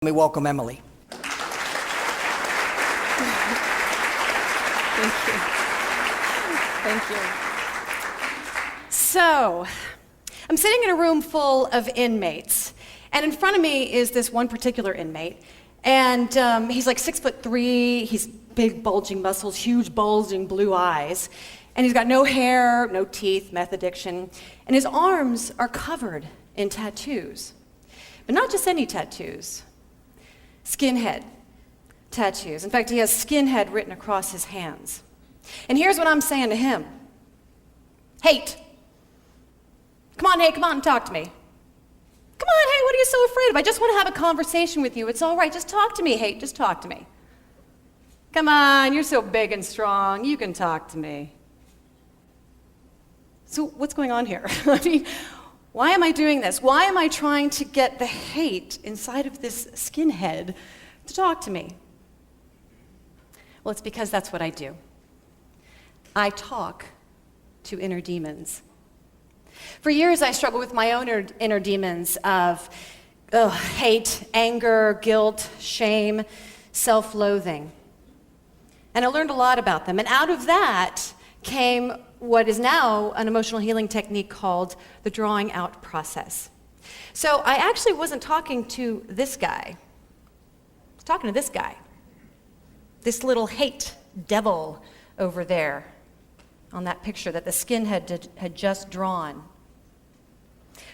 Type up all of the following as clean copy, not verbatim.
Let me welcome Emily. Thank you. So, I'm sitting in a room full of inmates, and in front of me is this one particular inmate, and he's like 6'3", he's big bulging muscles, huge bulging blue eyes, and he's got no hair, no teeth, meth addiction, and his arms are covered in tattoos. But not just any tattoos. Skinhead tattoos. In fact, he has skinhead written across his hands. And here's what I'm saying to him. Hate. Come on, and talk to me. Come on, hey, what are you so afraid of? I just want to have a conversation with you. It's all right, just talk to me, Hate, just talk to me. Come on, you're so big and strong, you can talk to me. So what's going on here? I mean, why am I doing this? Why am I trying to get the hate inside of this skinhead to talk to me? Well, it's because that's what I do. I talk to inner demons. For years, I struggled with my own inner demons of hate, anger, guilt, shame, self-loathing. And I learned a lot about them. And out of that came what is now an emotional healing technique called the drawing out process. So I actually wasn't talking to this guy. I was talking to this guy. This little hate devil over there on that picture that the skinhead had just drawn.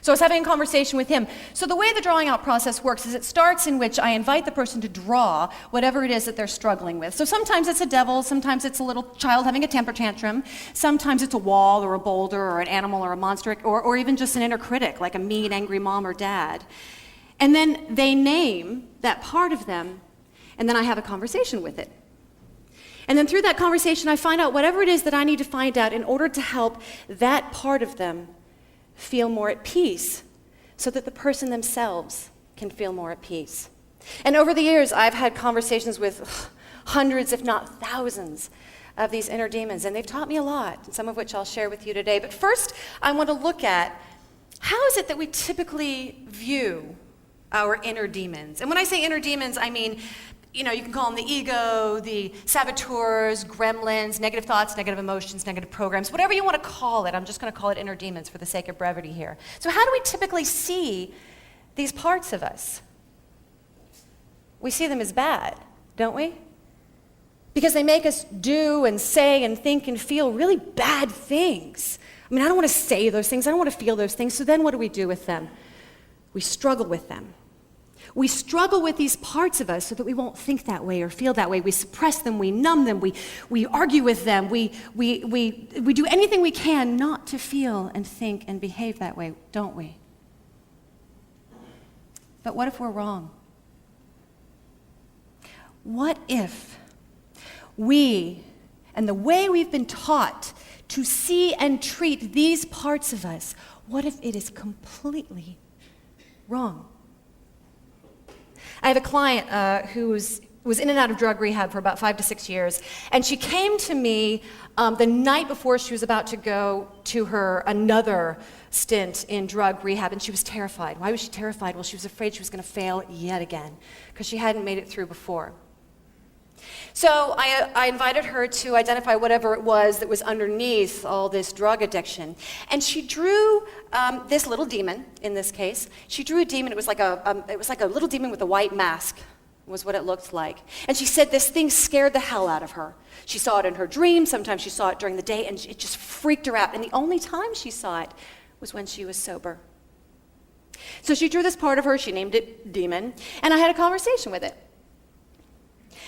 So I was having a conversation with him. So the way the drawing out process works is it starts in which I invite the person to draw whatever it is that they're struggling with. So sometimes it's a devil, sometimes it's a little child having a temper tantrum, sometimes it's a wall or a boulder or an animal or a monster, or even just an inner critic, like a mean, angry mom or dad. And then they name that part of them, and then I have a conversation with it. And then through that conversation, I find out whatever it is that I need to find out in order to help that part of them feel more at peace, so that the person themselves can feel more at peace. And over the years, I've had conversations with hundreds, if not thousands, of these inner demons, and they've taught me a lot, some of which I'll share with you today. But first, I want to look at how is it that we typically view our inner demons. And when I say inner demons, I mean, you can call them the ego, the saboteurs, gremlins, negative thoughts, negative emotions, negative programs, whatever you want to call it. I'm just going to call it inner demons for the sake of brevity here. So how do we typically see these parts of us? We see them as bad, don't we? Because they make us do and say and think and feel really bad things. I mean, I don't want to say those things. I don't want to feel those things. So then what do we do with them? We struggle with them. We struggle with these parts of us so that we won't think that way or feel that way. We suppress them, we numb them, we argue with them, we do anything we can not to feel and think and behave that way, don't we? But what if we're wrong? What if we, and the way we've been taught to see and treat these parts of us, what if it is completely wrong? I have a client who was in and out of drug rehab for about 5 to 6 years, and she came to me the night before she was about to go to her another stint in drug rehab, and she was terrified. Why was she terrified? Well, she was afraid she was going to fail yet again because she hadn't made it through before. So I invited her to identify whatever it was that was underneath all this drug addiction. And she drew this little demon, in this case. She drew a demon. It was like a little demon with a white mask, was what it looked like. And she said this thing scared the hell out of her. She saw it in her dreams. Sometimes she saw it during the day, and it just freaked her out. And the only time she saw it was when she was sober. So she drew this part of her. She named it Demon. And I had a conversation with it.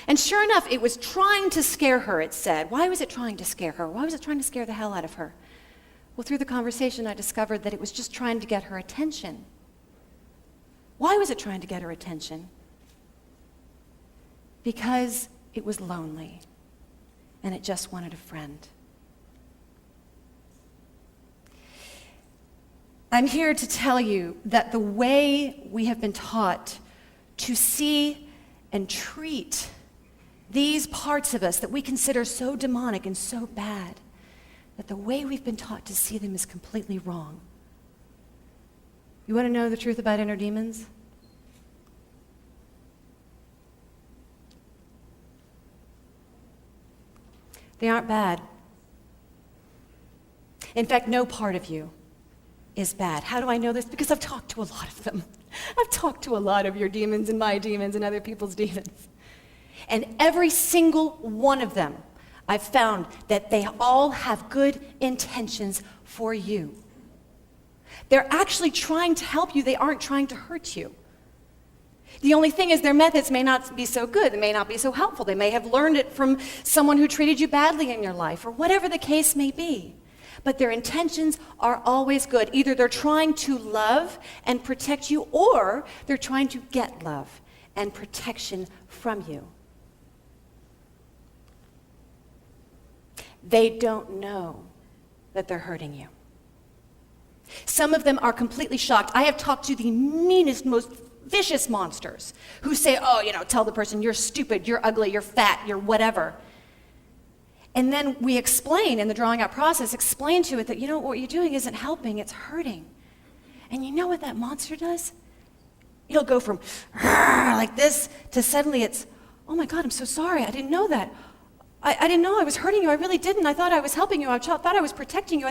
And sure enough, it was trying to scare her, it said. Why was it trying to scare her? Why was it trying to scare the hell out of her? Well, through the conversation, I discovered that it was just trying to get her attention. Why was it trying to get her attention? Because it was lonely, and it just wanted a friend. I'm here to tell you that the way we have been taught to see and treat these parts of us that we consider so demonic and so bad, that the way we've been taught to see them is completely wrong. You want to know the truth about inner demons? They aren't bad. In fact, no part of you is bad. How do I know this? Because I've talked to a lot of them. I've talked to a lot of your demons and my demons and other people's demons. And every single one of them, I've found that they all have good intentions for you. They're actually trying to help you. They aren't trying to hurt you. The only thing is their methods may not be so good. They may not be so helpful. They may have learned it from someone who treated you badly in your life, or whatever the case may be. But their intentions are always good. Either they're trying to love and protect you, or they're trying to get love and protection from you. They don't know that they're hurting you. Some of them are completely shocked. I have talked to the meanest, most vicious monsters who say, tell the person, you're stupid, you're ugly, you're fat, you're whatever. And then we explain in the drawing out process, explain to it that, what you're doing isn't helping, it's hurting. And you know what that monster does? It'll go from like this to suddenly it's, oh my God, I'm so sorry, I didn't know that. I didn't know I was hurting you, I really didn't. I thought I was helping you, I thought I was protecting you.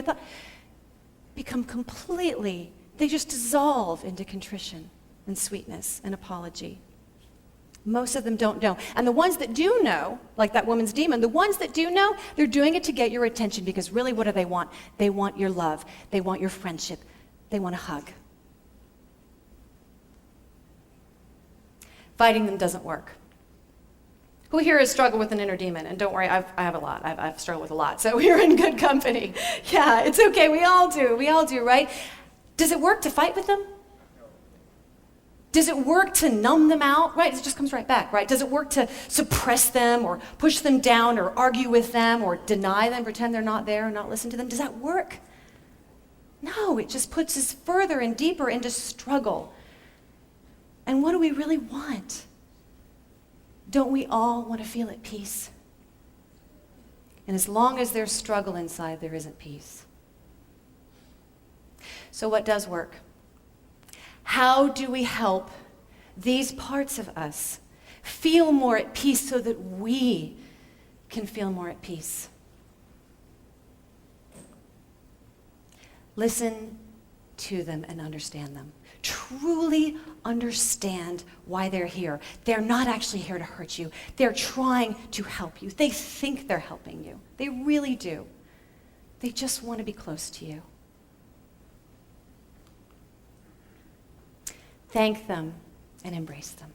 Become completely, they just dissolve into contrition and sweetness and apology. Most of them don't know. And the ones that do know, like that woman's demon, the ones that do know, they're doing it to get your attention, because really what do they want? They want your love. They want your friendship. They want a hug. Fighting them doesn't work. Who here has struggled with an inner demon? And don't worry, I have a lot. I've struggled with a lot. So we're in good company. Yeah, it's okay. We all do. We all do, right? Does it work to fight with them? Does it work to numb them out? Right, it just comes right back, right? Does it work to suppress them or push them down or argue with them or deny them, pretend they're not there and not listen to them? Does that work? No, it just puts us further and deeper into struggle. And what do we really want? Don't we all want to feel at peace? And as long as there's struggle inside, there isn't peace. So what does work? How do we help these parts of us feel more at peace so that we can feel more at peace? Listen to them and understand them. Truly understand why they're here. They're not actually here to hurt you. They're trying to help you. They think they're helping you. They really do. They just want to be close to you. Thank them and embrace them.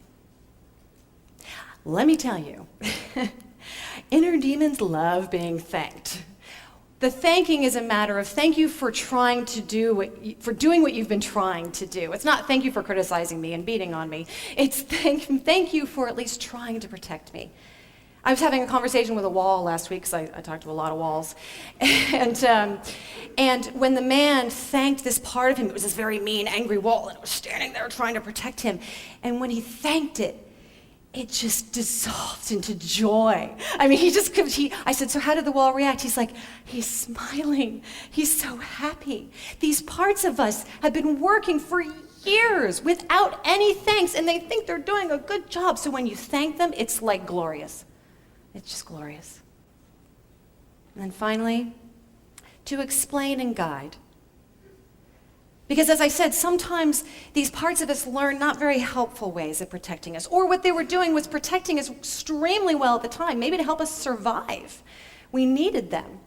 Let me tell you, inner demons love being thanked. The thanking is a matter of thank you for trying to for doing what you've been trying to do. It's not thank you for criticizing me and beating on me. It's thank you for at least trying to protect me. I was having a conversation with a wall last week, because I talked to a lot of walls. And when the man thanked this part of him, it was this very mean, angry wall, and it was standing there trying to protect him. And when he thanked it, it just dissolved into joy. I mean, I said, so how did the wall react? He's like, he's smiling. He's so happy. These parts of us have been working for years without any thanks, and they think they're doing a good job. So when you thank them, it's like glorious. It's just glorious. And then finally, to explain and guide. Because as I said, sometimes these parts of us learn not very helpful ways of protecting us. Or what they were doing was protecting us extremely well at the time, maybe to help us survive. We needed them.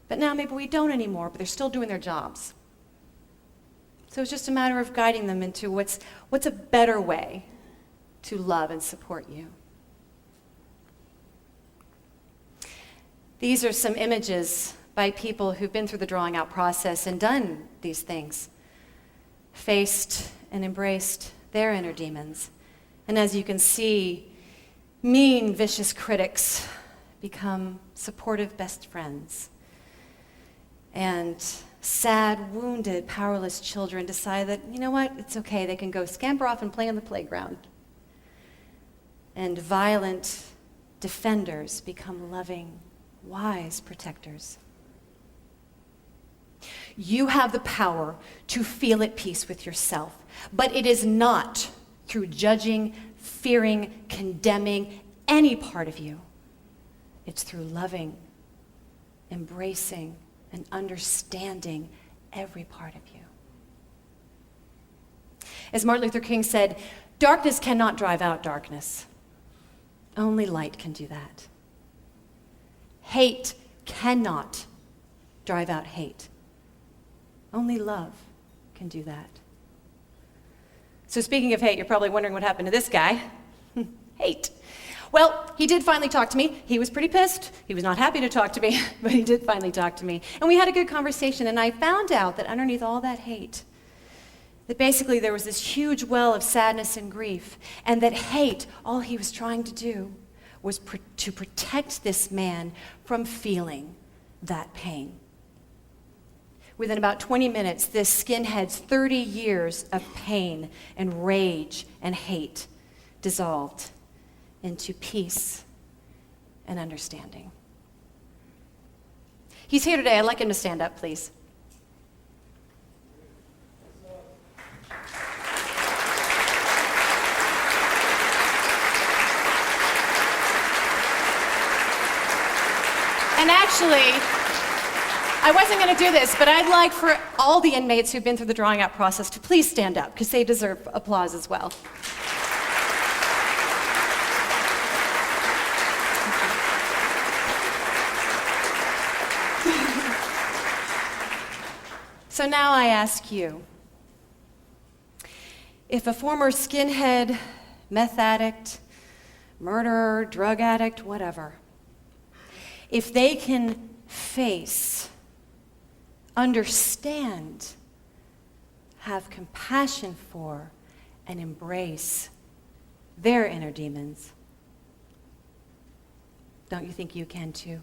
But now maybe we don't anymore, but they're still doing their jobs. So it's just a matter of guiding them into what's a better way to love and support you. These are some images by people who've been through the drawing out process and done these things, faced and embraced their inner demons. And as you can see, mean, vicious critics become supportive best friends. And sad, wounded, powerless children decide that, you know what, it's okay, they can go scamper off and play on the playground. And violent defenders become loving, wise protectors. You have the power to feel at peace with yourself, but it is not through judging, fearing, condemning any part of you. It's through loving, embracing, and understanding every part of you. As Martin Luther King said, darkness cannot drive out darkness. Only light can do that. Hate cannot drive out hate. Only love can do that. So speaking of hate, you're probably wondering what happened to this guy. Hate. Well, he did finally talk to me. He was pretty pissed. He was not happy to talk to me, but he did finally talk to me. And we had a good conversation, and I found out that underneath all that hate, that basically there was this huge well of sadness and grief, and that hate, all he was trying to do was to protect this man from feeling that pain. Within about 20 minutes, this skinhead's 30 years of pain and rage and hate dissolved into peace and understanding. He's here today. I'd like him to stand up, please. And actually, I wasn't going to do this, but I'd like for all the inmates who've been through the drawing out process to please stand up, because they deserve applause as well. So now I ask you, if a former skinhead, meth addict, murderer, drug addict, whatever, if they can face, understand, have compassion for, and embrace their inner demons, don't you think you can too?